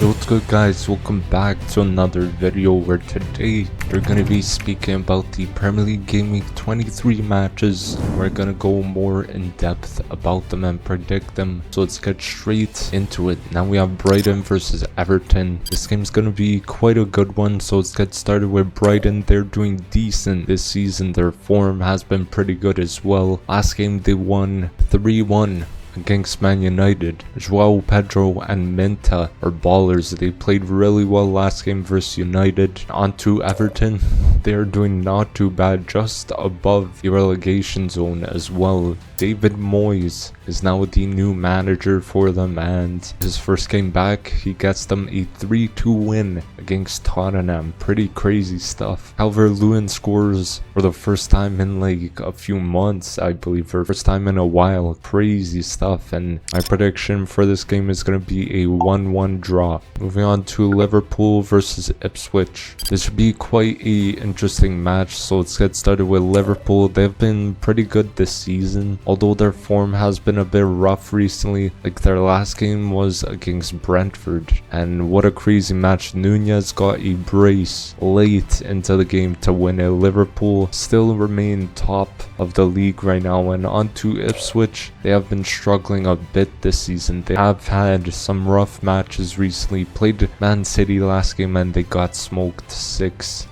Yo, what's good guys, welcome back to another video where today we're going to be speaking about the Premier League Game Week 23 matches. We're going to go more in depth about them and predict them, so let's get straight into it. Now we have Brighton versus Everton. This game's going to be quite a good one, so let's get started with Brighton. They're doing decent this season, their form has been pretty good as well. Last game they won 3-1 against Man United. Joao Pedro and Minta are ballers. They played really well last game versus United. On to Everton. They're doing not too bad, just above the relegation zone as well. David Moyes is now the new manager for them, and his first game back, he gets them a 3-2 win against Tottenham. Pretty crazy stuff. Calvert-Lewin scores for the first time in like a few months, I believe, for the first time in a while. Crazy stuff, and my prediction for this game is going to be a 1-1 draw. Moving on to Liverpool versus Ipswich. This should be quite a interesting match, so let's get started with Liverpool. They've been pretty good this season, although their form has been a bit rough recently. Like their last game was against Brentford, and what a crazy match. Nunez got a brace late into the game to win it. Liverpool still remain top of the league right now. And on to Ipswich. They have been struggling a bit this season. They have had some rough matches recently. Played Man City last game and they got smoked 6-0.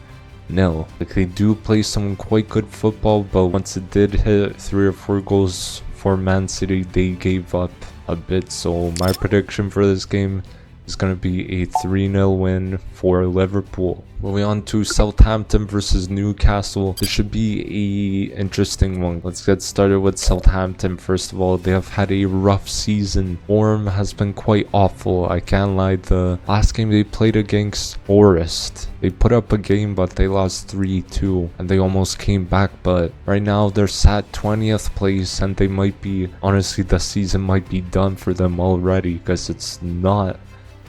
Like they do play some quite good football, but once it did hit 3 or 4 goals for Man City, they gave up a bit. So my prediction for this game is going to be a 3-0 win for Liverpool. Moving on to Southampton versus Newcastle. This should be a interesting one. Let's get started with Southampton. First of all, they have had a rough season. Form has been quite awful, I can't lie. The last game they played against Forest, they put up a game but they lost 3-2 and they almost came back. But right now they're sat 20th place and they might be, honestly, the season might be done for them already because it's not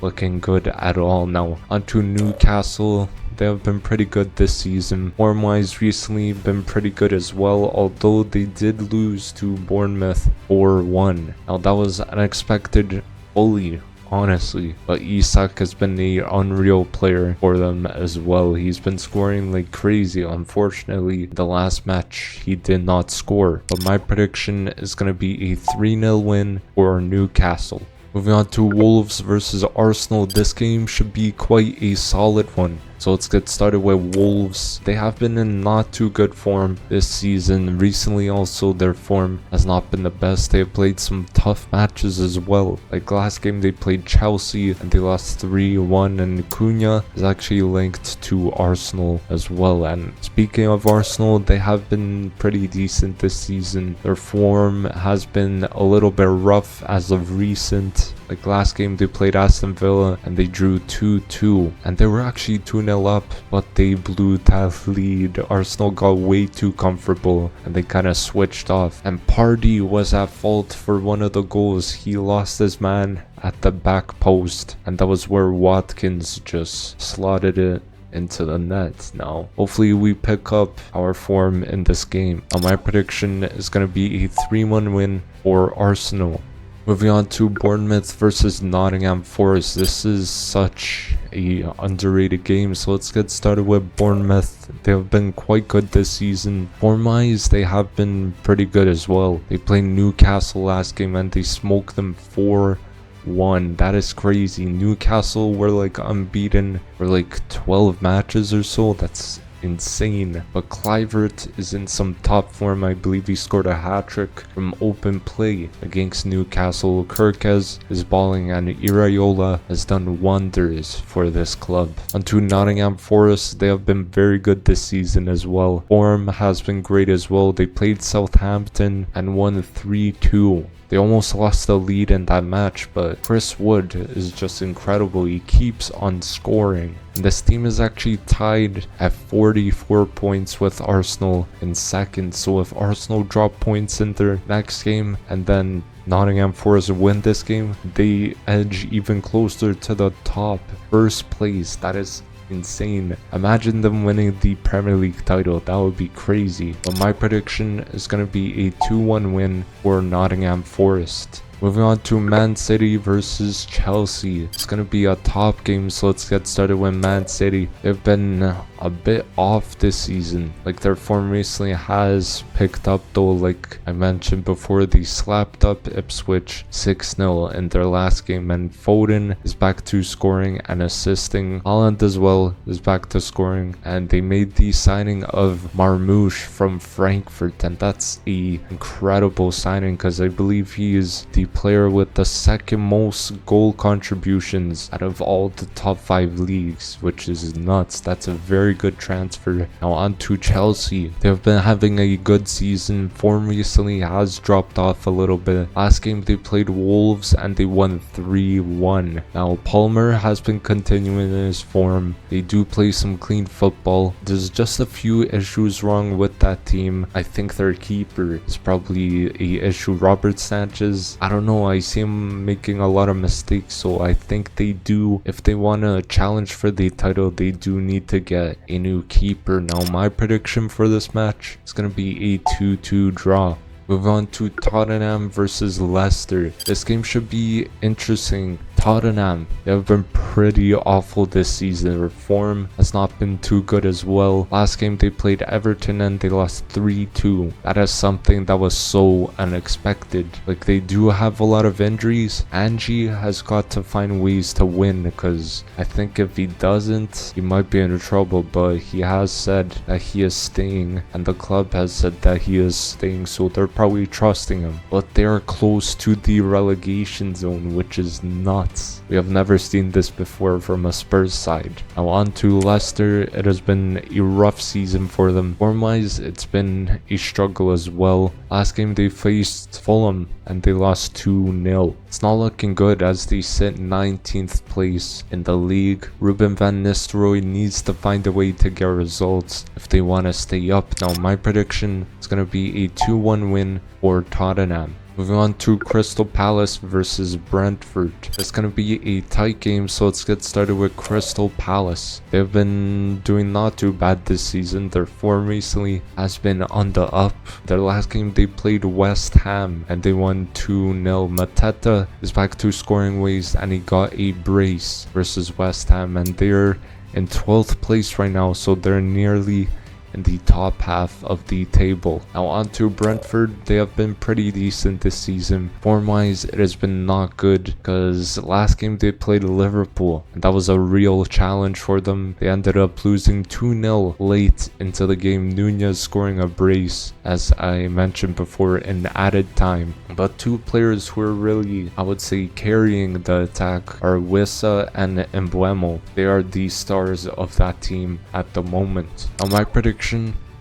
looking good at all. Now onto Newcastle. They have been pretty good this season. Form wise recently been pretty good as well, although they did lose to Bournemouth 4-1. Now that was unexpected fully, honestly, but Isak has been an unreal player for them as well. He's been scoring like crazy. Unfortunately, the last match he did not score, but my prediction is going to be a 3-0 win for Newcastle. Moving on to Wolves versus Arsenal. This game should be quite a solid one. So let's get started with Wolves. They have been in not too good form this season. Recently also their form has not been the best. They have played some tough matches as well. Like last game they played Chelsea and they lost 3-1, and Cunha is actually linked to Arsenal as well. And speaking of Arsenal, they have been pretty decent this season. Their form has been a little bit rough as of recent. Like last game they played Aston Villa and they drew 2-2, and they were actually 2-0 up, but they blew that lead. Arsenal got way too comfortable and they kind of switched off, and Party was at fault for one of the goals. He lost his man at the back post, and that was where Watkins just slotted it into the net. Now hopefully we pick up our form in this game. My prediction is going to be a 3-1 win for Arsenal. Moving on to Bournemouth versus Nottingham Forest. This is such a underrated game, so let's get started with Bournemouth. They have been quite good this season. Form-wise, they have been pretty good as well. They played Newcastle last game and they smoked them 4-1. That is crazy. Newcastle were like unbeaten for like 12 matches or so. That's insane. But Kluivert is in some top form. I believe he scored a hat-trick from open play against Newcastle. Kirkes is balling and Iraola has done wonders for this club. Onto Nottingham Forest. They have been very good this season as well. Form has been great as well. They played Southampton and won 3-2. They almost lost the lead in that match, but Chris Wood is just incredible. He keeps on scoring. And this team is actually tied at 44 points with Arsenal in second. So if Arsenal drop points in their next game and then Nottingham Forest win this game, they edge even closer to the top first place. That is insane. Imagine them winning the Premier League title. That would be crazy. But my prediction is going to be a 2-1 win for Nottingham Forest. Moving on to Man City versus Chelsea. It's going to be a top game, so let's get started with Man City. They've been a bit off this season. Like, their form recently has picked up though. Like I mentioned before, they slapped up Ipswich 6-0 in their last game, and Foden is back to scoring and assisting. Haaland as well is back to scoring, and they made the signing of Marmoush from Frankfurt, and that's a incredible signing because I believe he is the player with the second most goal contributions out of all the top 5 leagues, which is nuts. That's a very good transfer. Now on to Chelsea. They've been having a good season. Form recently has dropped off a little bit. Last game they played Wolves and they won 3-1. Now Palmer has been continuing in his form. They do play some clean football. There's just a few issues wrong with that team. I think their keeper is probably a issue. Robert Sanchez, I don't know, I see him making a lot of mistakes, so I think they do, if they want to challenge for the title, they do need to get a new keeper. Now my prediction for this match is going to be a 2-2 draw. Move on to Tottenham versus Leicester. This game should be interesting. Tottenham, they have been pretty awful this season. Their form has not been too good as well. Last game they played Everton and they lost 3-2. That is something that was so unexpected. Like, they do have a lot of injuries. Angie has got to find ways to win, because I think if he doesn't, he might be in trouble. But he has said that he is staying, and the club has said that he is staying, so they're probably trusting him. But they are close to the relegation zone, which is nuts. We have never seen this before from a Spurs side. Now on to Leicester. It has been a rough season for them. Form-wise, it's been a struggle as well. Last game they faced Fulham and they lost 2-0. It's not looking good as they sit 19th place in the league. Ruben van Nistelrooy needs to find a way to get results if they want to stay up. Now my prediction is going to be a 2-1 win for Tottenham. Moving on to Crystal Palace versus Brentford. It's going to be a tight game, so let's get started with Crystal Palace. They've been doing not too bad this season. Their form recently has been on the up. Their last game they played West Ham and they won 2-0. Mateta is back to scoring ways and he got a brace versus West Ham, and they're in 12th place right now, so they're nearly in the top half of the table. Now on to Brentford. They have been pretty decent this season. Form-wise, it has been not good because last game they played Liverpool and that was a real challenge for them. They ended up losing 2-0 late into the game. Nunez scoring a brace, as I mentioned before, in added time. But two players who are really, I would say, carrying the attack are Wissa and Embuemo. They are the stars of that team at the moment. Now my prediction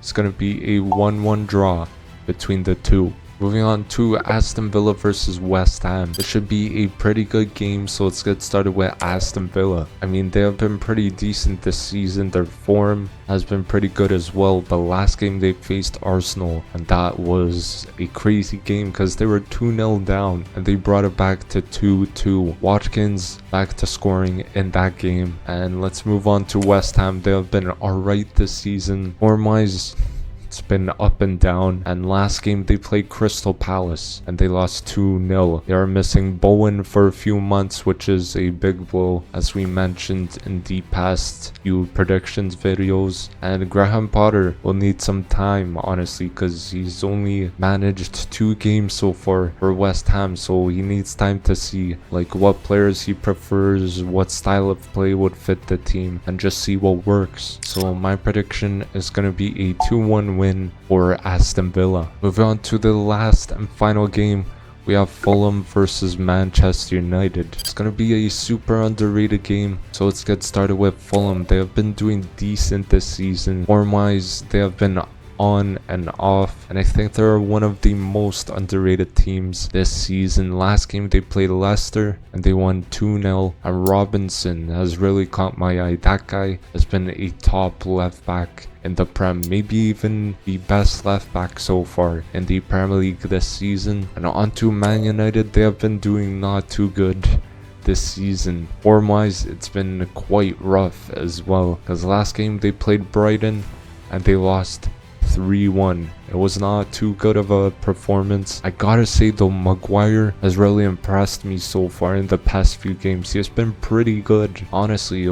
is going to be a 1-1 draw between the two. Moving on to Aston Villa versus West Ham. This should be a pretty good game, so let's get started with Aston Villa. I mean, they have been pretty decent this season. Their form has been pretty good as well, but last game they faced Arsenal and that was a crazy game because they were 2-0 down and they brought it back to 2-2. Watkins back to scoring in that game. And let's move on to West Ham. They have been alright this season. Form-wise, it's been up and down, and last game they played Crystal Palace and they lost 2-0. They are missing Bowen for a few months, which is a big blow, as we mentioned in the past few predictions videos. And Graham Potter will need some time, honestly, because he's only managed 2 games so far for West Ham, so he needs time to see like what players he prefers, what style of play would fit the team, and just see what works. So my prediction is going to be a 2-1 win for Aston Villa. Moving on to the last and final game, we have Fulham versus Manchester United. It's going to be a super underrated game, so let's get started with Fulham. They have been doing decent this season. Form-wise, they have been on and off, and I think they're one of the most underrated teams this season. Last game they played Leicester and they won 2-0, and Robinson has really caught my eye. That guy has been a top left back in the Prem, maybe even the best left back so far in the Premier League this season. And on to Man United. They have been doing not too good this season. Form-wise, it's been quite rough as well, because last game they played Brighton and they lost 3-1. It was not too good of a performance. I gotta say though, Maguire has really impressed me so far in the past few games. He has been pretty good. Honestly,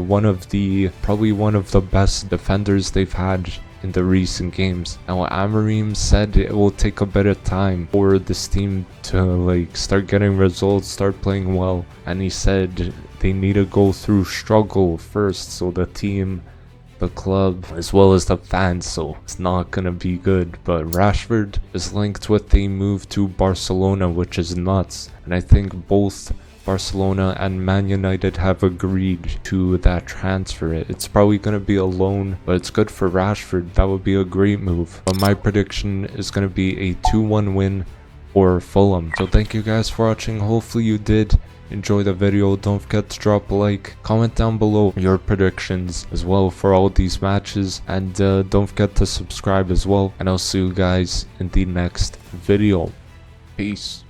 probably one of the best defenders they've had in the recent games. Now, Amorim said it will take a bit of time for this team to start getting results, start playing well, and he said they need to go through struggle first, so the team, the club, as well as the fans, so it's not gonna be good. But Rashford is linked with a move to Barcelona, which is nuts, and I think both Barcelona and Man United have agreed to that transfer. It's probably going to be a loan, but it's good for Rashford. That would be a great move. But my prediction is going to be a 2-1 win for Fulham. So thank you guys for watching. Hopefully you did enjoy the video. Don't forget to drop a like, comment down below your predictions as well for all these matches, and don't forget to subscribe as well, and I'll see you guys in the next video. Peace.